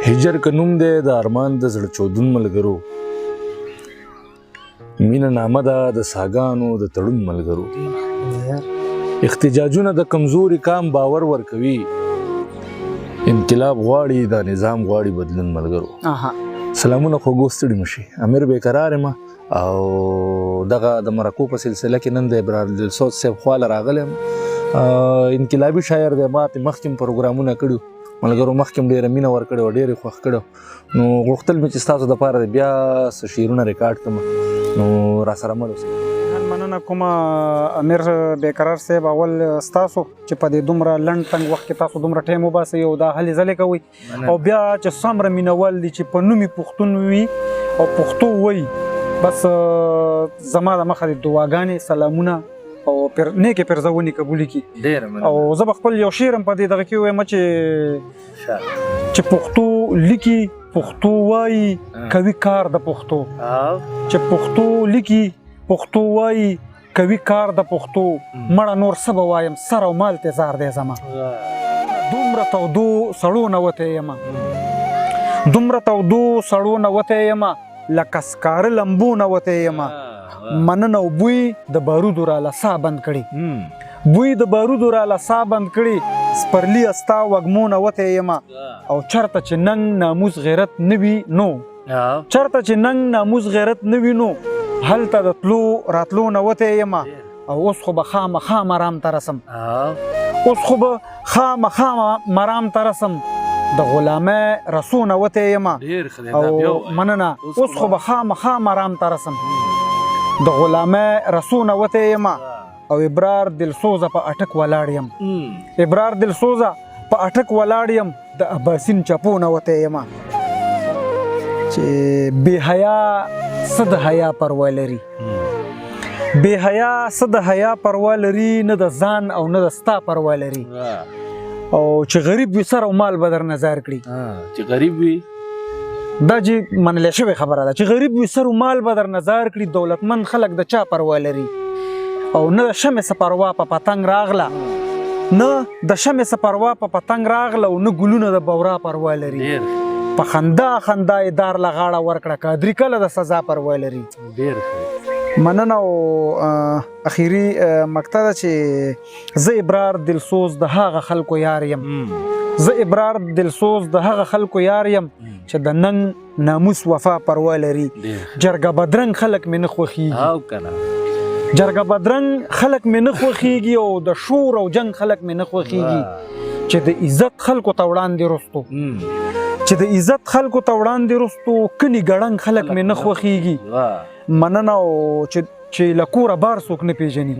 هجر که نوم دی د ارمان د زړه چودون ملګرو، مینه نامه ده د ساګانو د تړون ملګرو. احتجاجونه د کمزوري کام باور ورکوي، انقلاب غواړي دا نظام غواړي بدلون ملګرو. سلامونه خوږو ستړي مشي، امیر بیقرار یم او دغه د مرکو په سلسله کې نن د ابرار دلسوز صاحب خواله راغلی یم. انقلابي شاعر دی، ما پرې مخکې پروګرامونه کړي ملګرو، مخکې ډېره مینه ورکړې وه، ډېر یې خوښ کړی. نو غوښتل مې چې ستاسو دپاره د بیا څه شعرونه ریکارډ کړم، نو راسره مل اوسئ. مننه کوم امیر بیقرار صاحب، اول ستاسو چې په دې دومره لنډ تنګ وخت کې تاسو دومره ټایم وباسئ او دا هلې ځلې کوئ، او بیا چې څومره مینوال دي چې په نوم یې پښتون وي او پښتو وایي، بس زما د مخه د دعاګانې سلامونه او نیکې پرزونې قبولې کړي. او زه به خپل یو شعر هم په دې دغه کې ووایم چې پښتو لیکي پښتو وایي کوي کار د پښتو، چې پښتو لیکي پښتو وایي کوي کار د پښتو، مړه نور څه به وایم سر او مال تیزار دی زما. دومره تودو سړو نه وتی یمه، دومره تودو سړو نه وتی یمه، لکه سکاره لمبو نه وتی یمه. مننه او بوی د بارودو راله ساه بند کړي، بوی د بارودو راله ساه بند کړي، سپرلی استا وږمو نه وتی یمه. او چرته چې ننګ ناموس غیرت نه وي نو، چرته چې ننګ ناموس غیرت نه وي نو، هلته د تلو راتلو نه وتی یمه. او اوس خو به خامخا مرام ته رسم، اوس خو به خامخا مرام ته رسم، د غلامۍ رسو نه وتی یمه. او مننه، اوس خو به خامخا مرام ته رسم، د غلامۍ رسو نه وتی یمه. او ابرار دلسوزه په اټک ولاړ یم، ابرار دلسوزه په اټک ولاړ یم، د اباسین چپو نه وتی یمه. چې بې حیا څه د حیا پروا لري، بې حیا څه د حیا پروا لري، نه د ځان او نه د ستا پروا لري. او چې غریب وي سر او مال به در نظر کړي، چې غریب وي دا چې منلې شوې خبره ده، چې غریب وي سر او مال به در نظر کړي، دولتمند خلک د چا پروا لري. او نه د شمې څه پروا په پتنګ راغله، نه د شمې څه پروا په پتنګ راغله، او نه ګلونه د بورا پروا لري. په خندا خندا یې دار له غاړه ورکړه، قادري کله د سزا پروا لري. مننه. او اخیري مقطع ده چې زه ابرار دلسوز د هغه خلکو یار یم، زه ابرار دلسوز د هغه خلکو یار یم، چې د ننګ ناموس وفا پروا لري. جرګه بدرنګ خلک مې نه خوښیږي، جرګه بدرنګ خلک مې نه خوښیږي، او د شور او جنګ خلک مې نه خوښیږي، چې د عزت خلکو ته وړاندې رستو، چې د عزت خلکو ته وړاندې رستو، کني ګړنګ خلک مې نه خوښیږي. مننه. او چې له کوره بار څوک نه پیژني،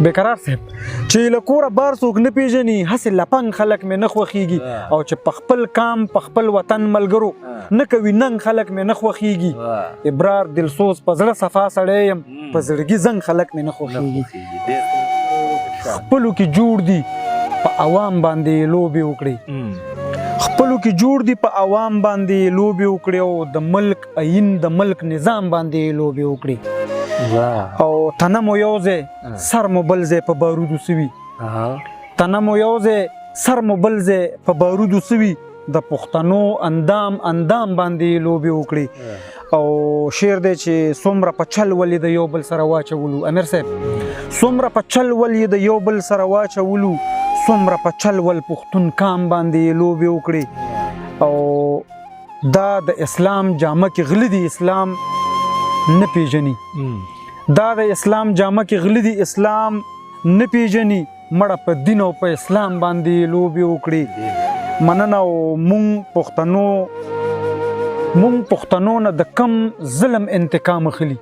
بیقرار صاحب، چې له کوره بار څوک نه پیژني، هسې لپنګ خلک مې نه خوښیږي. او چې په خپل کام په خپل وطن ملګرو نه کوي ننګ خلک مې نه خوښیږي. ابرار دلسوز په زړه صفا سړی یم، په زړګي زنګ خلک مې نه خوښیږي. خپلو کې جوړ دي په عوام باندې لوبې وکړي، خپلو کې جوړ دي په عوام باندې لوبې وکړي، او د ملک عین د ملک نظام باندې لوبې وکړي. او تنه مو یو ځای سر مو بل ځای په بارودو سوي، تنه مو یو ځای سر مو بل ځای په بارودو سوي، د پښتنو اندام اندام باندې لوبې وکړي. او شعر دی چې څومره په چل ولې د یو بل سره واچولو، امیر صاحب څومره په چل ولې د یو بل سره واچولو، څومره په چل ول پښتون کام باندې لوبې وکړي. او دا د اسلام جامه کې غله دي، اسلام نه پیژني، دا د اسلام جامه کې غله دي، اسلام نه پیژني، مړه په دین او په اسلام باندې لوبې وکړي. مننه. او مونږ پښتنو نه د کم ظلم انتقام اخلي،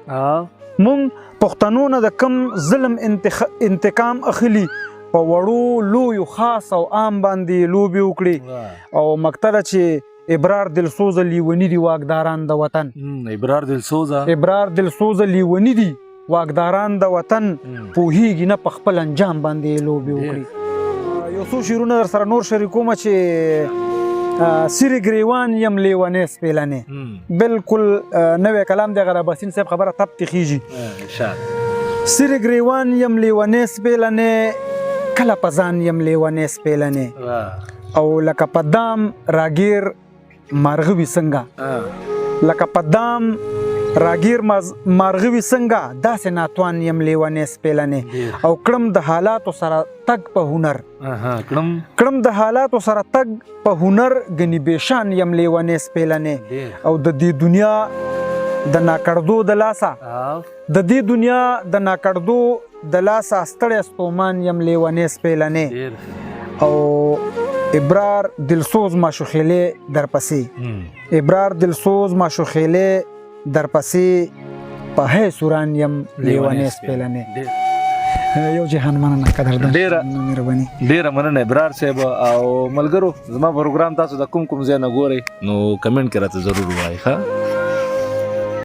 مونږ پښتنو نه د کم ظلم انتقام اخلي، په وړو لویو خاص او عام باندې لوبې وکړي. او مقطع ده چې ابرار دلسوزه لیونی دي واکداران د وطن، ابرار دلسوزه لیونی دي واکداران د وطن، پوهیږي نه په خپل انجام باندې لوبې وکړي. یو څو شعرونه در سره نور شریکوم چې سیری گریوان یم لیونی سپیلنې، بالکل نوی کلام دی، غیر اباسین صاحب خبره تب تخیږي. سیری گریوان یم لیونی سپیلنې، کله په ځان یم لیونی سپیلنې، او لکه په دام راګیر مارغوي څنګه لکه په دام راګیر مارغوي څنګه داسې ناتوان یم لیونې سپېلنې او کړم د حالاتو سره تګ په هنر کړم د حالاتو سره تګ په هنر ګنې بېشان یم لیونې سپېلنې او د دې دنیا د ناکړدو د لاسه د لاسه ستړی ستومان یم لیونې سپېلنې او ابرار دلسوز ماشوخېلې درپسې درپسې په هی سوران یم لیونې سپېلنې. یو جهان مننه قدردان مهرباني. ډیره مننه ابرار صاحب او ملګرو زما پروګرام تاسو د کوم ځای نه ګورئ نو کمنټ کې راته ضرور وایئ ښه